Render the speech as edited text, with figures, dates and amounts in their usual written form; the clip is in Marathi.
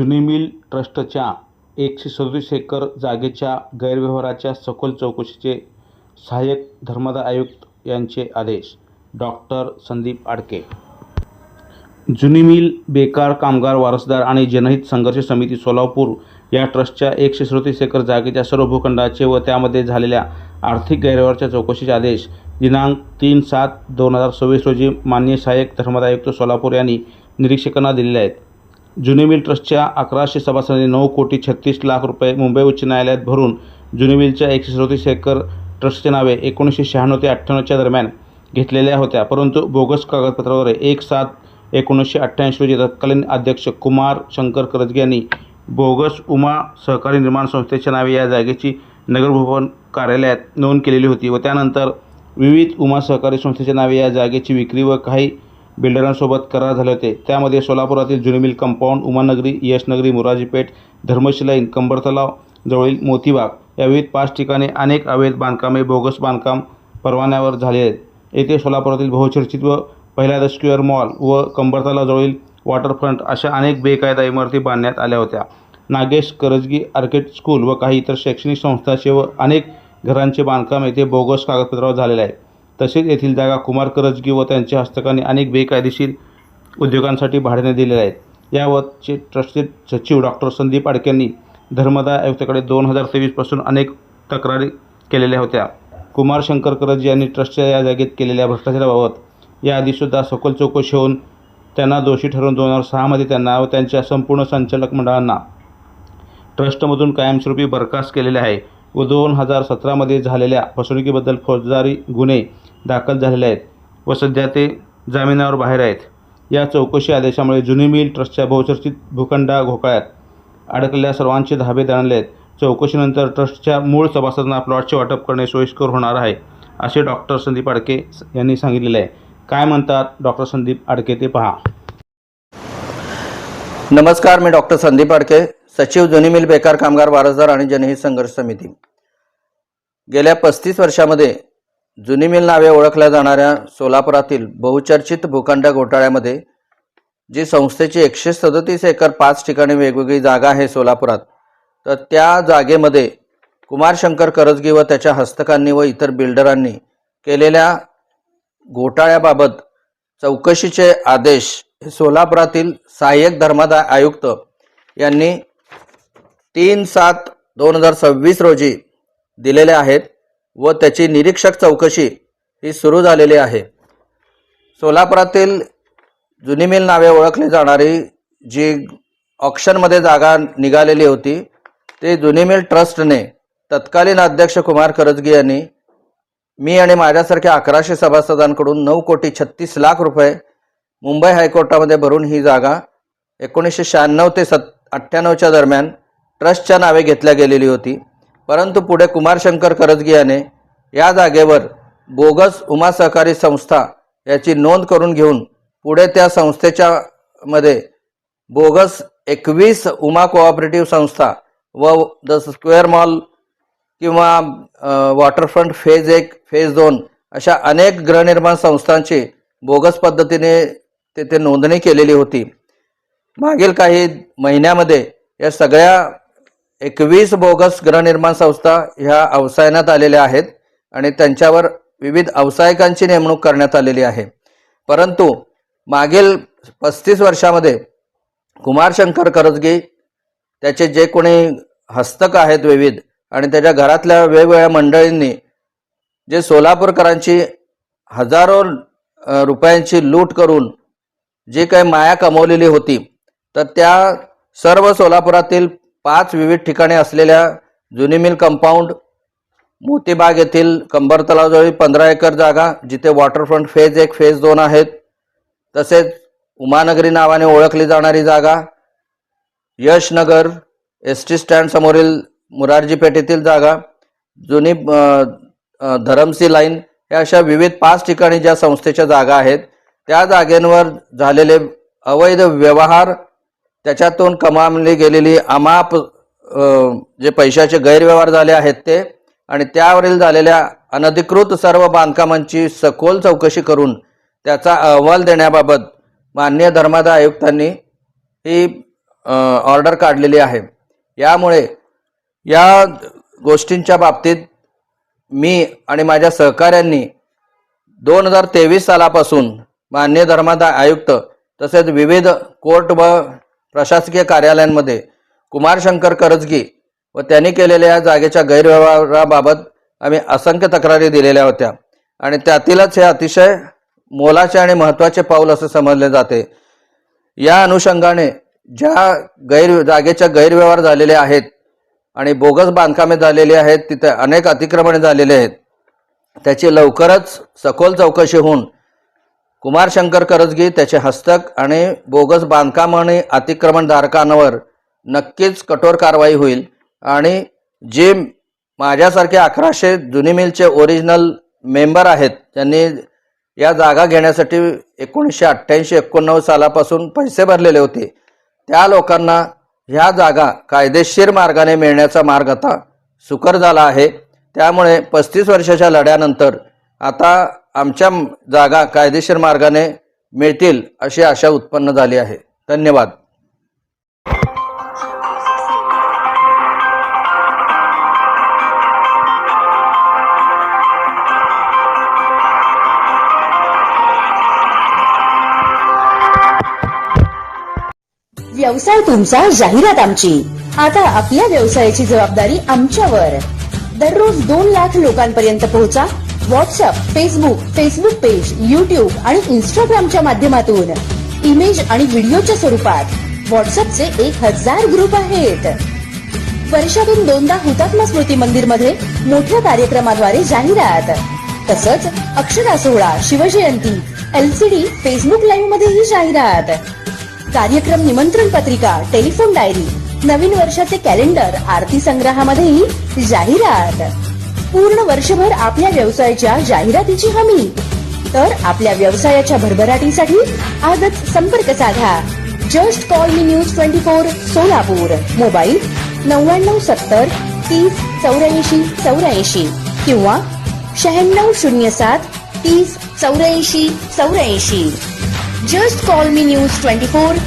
जुनी मिल ट्रस्टच्या 137 एकर जागेच्या गैरव्यवहाराच्या सखोल चौकशीचे सहाय्यक धर्मादाय आयुक्त यांचे आदेश. डॉक्टर संदीप आडके. जुनी मिल बेकार कामगार वारसदार आणि जनहित संघर्ष समिती सोलापूर या ट्रस्टच्या 137 एकर जागेच्या सर्व भूखंडाचे व त्यामध्ये झालेल्या आर्थिक गैरव्यवहाराच्या चौकशीचे आदेश दिनांक 3/7/2026 रोजी माननीय सहाय्यक धर्मादाय आयुक्त सोलापूर यांनी निरीक्षकांना दिलेले आहेत. जुनी मिल ट्रस्टच्या 1100 सभासदांनी 9,36,00,000 रुपये मुंबई उच्च न्यायालयात भरून जुनी मिलच्या 137 एकर ट्रस्टच्या नावे 1996 ते 98च्या दरम्यान घेतलेल्या होत्या, परंतु बोगस कागदपत्राद्वारे 1/7/1988 रोजी तत्कालीन अध्यक्ष कुमार शंकर करजगे यांनी बोगस उमा सहकारी निर्माण संस्थेच्या नावे या जागेची नगरभवन कार्यालयात नोंद केलेली होती व त्यानंतर विविध उमा सहकारी संस्थेच्या नावे या जागेची विक्री व काही बिल्डरांसोबत करार झाले होते. त्यामध्ये सोलापुरातील जुनी मिल कंपाऊंड, उमानगरी, यशनगरी, मुराजीपेठ, धर्मशी लाईन, कंबर तलाव जवळील मोतीबाग या विविध 5 ठिकाणी अनेक अवैध बांधकामे बोगस बांधकाम परवान्यावर झाले आहेत. येथे सोलापुरातील बहुचर्चित व पहिला द स्क्वेअर मॉल व कंबर तलावाजवळील वॉटरफ्रंट अशा अनेक बेकायदा इमारती बांधण्यात आल्या होत्या. नागेश करजगी आर्किटेक्ट स्कूल व काही इतर शैक्षणिक संस्थांचे व अनेक घरांचे बांधकाम येथे बोगस कागदपत्रावर झालेले आहे. तसेच येथील जागा कुमार करजगी व त्यांच्या हस्तकांनी अनेक बेकायदेशीर उद्योगांसाठी भाड्याने दिलेल्या आहेत. याबाबतचे ट्रस्टचे सचिव डॉक्टर संदीप आडके यांनी धर्मादाय आयुक्ताकडे 2023 पासून अनेक तक्रारी केलेल्या होत्या. कुमार शंकर करजगी यांनी ट्रस्टच्या या जागेत केलेल्या भ्रष्टाचाराबाबत याआधीसुद्धा सखोल चौकशी होऊन त्यांना दोषी ठरवून 2006 मध्ये त्यांना व त्यांच्या संपूर्ण संचालक मंडळांना ट्रस्टमधून कायमस्वरूपी बरखास्त केलेले आहे व 2017 मध्ये झालेल्या फसवणुकीबद्दल फौजदारी गुन्हे दाखल झालेले आहेत व सध्या ते जामिनावर बाहेर आहेत. या चौकशी आदेशामुळे जुनी मिल ट्रस्टच्या बहुचर्चित भूखंडा घोटाळ्यात अडकलेल्या सर्वांचे धाबे दणले आहेत. चौकशीनंतर ट्रस्टच्या मूळ सभासदांना प्लॉटचे वाटप करणे सोयीस्कर होणार आहे, असे डॉक्टर संदीप आडके यांनी सांगितलेले आहे. काय म्हणतात डॉक्टर संदीप आडके ते पहा. नमस्कार, मी डॉक्टर संदीप आडके, सचिव जुनी मिल बेकार कामगार वारसदार आणि जनहित संघर्ष समिती. गेल्या 35 वर्षामध्ये जुनी मिल नावे ओळखल्या जाणाऱ्या सोलापुरातील बहुचर्चित भूखंड घोटाळ्यामध्ये जी संस्थेची 137 एकर 5 ठिकाणी वेगवेगळी जागा आहे सोलापुरात, तर त्या जागेमध्ये कुमार शंकर करजगी व त्याच्या हस्तकांनी व इतर बिल्डरांनी केलेल्या घोटाळ्याबाबत चौकशीचे आदेश सोलापुरातील सहाय्यक धर्मादाय आयुक्त यांनी 3/7/2026 रोजी दिलेले आहेत व त्याची निरीक्षक चौकशी ही सुरू झालेली आहे. सोलापुरातील जुनी मिल नावे ओळखली जाणारी जी ऑक्शनमध्ये जागा निघालेली होती ते जुनी मिल ट्रस्टने तत्कालीन अध्यक्ष कुमार करजगी यांनी मी आणि माझ्यासारख्या 1100 सभासदांकडून 9,36,00,000 रुपये मुंबई हायकोर्टामध्ये भरून ही जागा 1996 ते 98च्या दरम्यान ट्रस्टच्या नावे घेतल्या गेलेली होती. परंतु पुढे कुमार शंकर करजगी याने या जागेवर बोगस उमा सहकारी संस्था याची नोंद करून घेऊन पुढे त्या संस्थेच्या मध्ये बोगस 21 उमा कोऑपरेटिव्ह संस्था व द स्क्वेअर मॉल किंवा वॉटरफ्रंट फेज 1 फेज 2 अशा अनेक गृहनिर्माण संस्थांची बोगस पद्धतीने तेथे नोंदणी केलेली होती. मागील काही महिन्यामध्ये या सगळ्या 21 बोगस गृहनिर्माण संस्था ह्या अवसायनात आलेल्या आहेत आणि त्यांच्यावर विविध व्यावसायिकांची नेमणूक करण्यात आलेली आहे. परंतु मागील 35 वर्षामध्ये कुमार शंकर करजगी, त्याचे जे कोणी हस्तक आहेत विविध आणि त्याच्या घरातल्या वेगवेगळ्या मंडळींनी जे सोलापूरकरांची हजारो रुपयांची लूट करून जी काही माया कमवलेली होती, तर त्या सर्व सोलापुरातील 5 विविध ठिकाणी असलेल्या जुनी मिल कंपाऊंड, मोतीबाग येथील कंबर तलावाजवळ 15 एकर जागा जिथे वॉटरफ्रंट फेज 1 फेज 2 आहेत, तसेच उमानगरी नावाने ओळखली जाणारी जागा, यशनगर ST स्टँड समोरील मुरारजी पेठेतील जागा, जुनी धरमसी लाईन या अशा विविध 5 ठिकाणी ज्या संस्थेच्या जागा आहेत त्या जागेंवर झालेले अवैध व्यवहार, त्याच्यातून कमावली गेलेली अमाप जे पैशाचे गैरव्यवहार झाले आहेत ते आणि त्यावरील झालेल्या अनधिकृत सर्व बांधकामांची सखोल चौकशी करून त्याचा अहवाल देण्याबाबत माननीय धर्मादाय आयुक्तांनी ही ऑर्डर काढलेली आहे. यामुळे या गोष्टींच्या बाबतीत मी आणि माझ्या सहकाऱ्यांनी 2023 सालापासून माननीय धर्मादाय आयुक्त तसेच विविध कोर्ट व प्रशासकीय कार्यालयांमध्ये कुमार शंकर करजगी व त्यांनी केलेल्या जागेच्या गैरव्यवहाराबाबत आम्ही असंख्य तक्रारी दिलेल्या होत्या आणि त्यातीलच हे अतिशय मोलाचे आणि महत्त्वाचे पाऊल असे समजले जाते. या अनुषंगाने ज्या जागेच्या गैरव्यवहार झालेले आहेत आणि बोगस बांधकामे झालेली आहेत, तिथे अनेक अतिक्रमणे झालेले आहेत, त्याची लवकरच सखोल चौकशी होऊन कुमार शंकर करजगी, त्याचे हस्तक आणि बोगस बांधकाम आणि अतिक्रमणधारकांवर नक्कीच कठोर कारवाई होईल. आणि जे माझ्यासारखे 1100 जुनी मिलचे ओरिजिनल मेंबर आहेत, त्यांनी या जागा घेण्यासाठी 1988-89 सालापासून पैसे भरलेले होते, त्या लोकांना ह्या जागा कायदेशीर मार्गाने मिळण्याचा मार्ग आता सुकर झाला आहे. त्यामुळे 35 वर्षाच्या लढ्यानंतर आता आमच्या जागा कायदेशीर मार्गाने मिळतील अशी आशा उत्पन्न झाली आहे. धन्यवाद. व्यवसाय तुमचा, जाहिरात आमची. आता आपल्या व्यवसायाची जबाबदारी आमच्यावर. दररोज 2 लाख लोकांपर्यंत पोहोचा. व्हॉट्सअप, फेसबुक पेज, युट्यूब आणि इंस्टाग्रामच्या माध्यमातून इमेज आणि व्हिडिओच्या स्वरूपात. व्हॉट्सअपचे 1000 ग्रुप आहेत. वर्षातून 2दा हुतात्मा स्मृती मंदिर मध्ये मोठ्या कार्यक्रमाद्वारे जाहिरात. तसंच अक्षरा सोहळा, शिवजयंती, LCD, फेसबुक लाईव्ह मध्येही जाहिरात. कार्यक्रम निमंत्रण पत्रिका, टेलिफोन डायरी, नवीन वर्षाचे कॅलेंडर, आरती संग्रहामध्येही जाहिरात. पूर्ण वर्षभर आपल्या व्यवसायाच्या जाहिरातीची हमी. तर आपल्या व्यवसायाच्या भरभराटीसाठी आजच संपर्क साधा. जस्ट कॉल मी न्यूज 24 सोलापूर. मोबाईल 9970 30 84 84 किंवा 9607 30 84 84. जस्ट कॉल मी न्यूज 24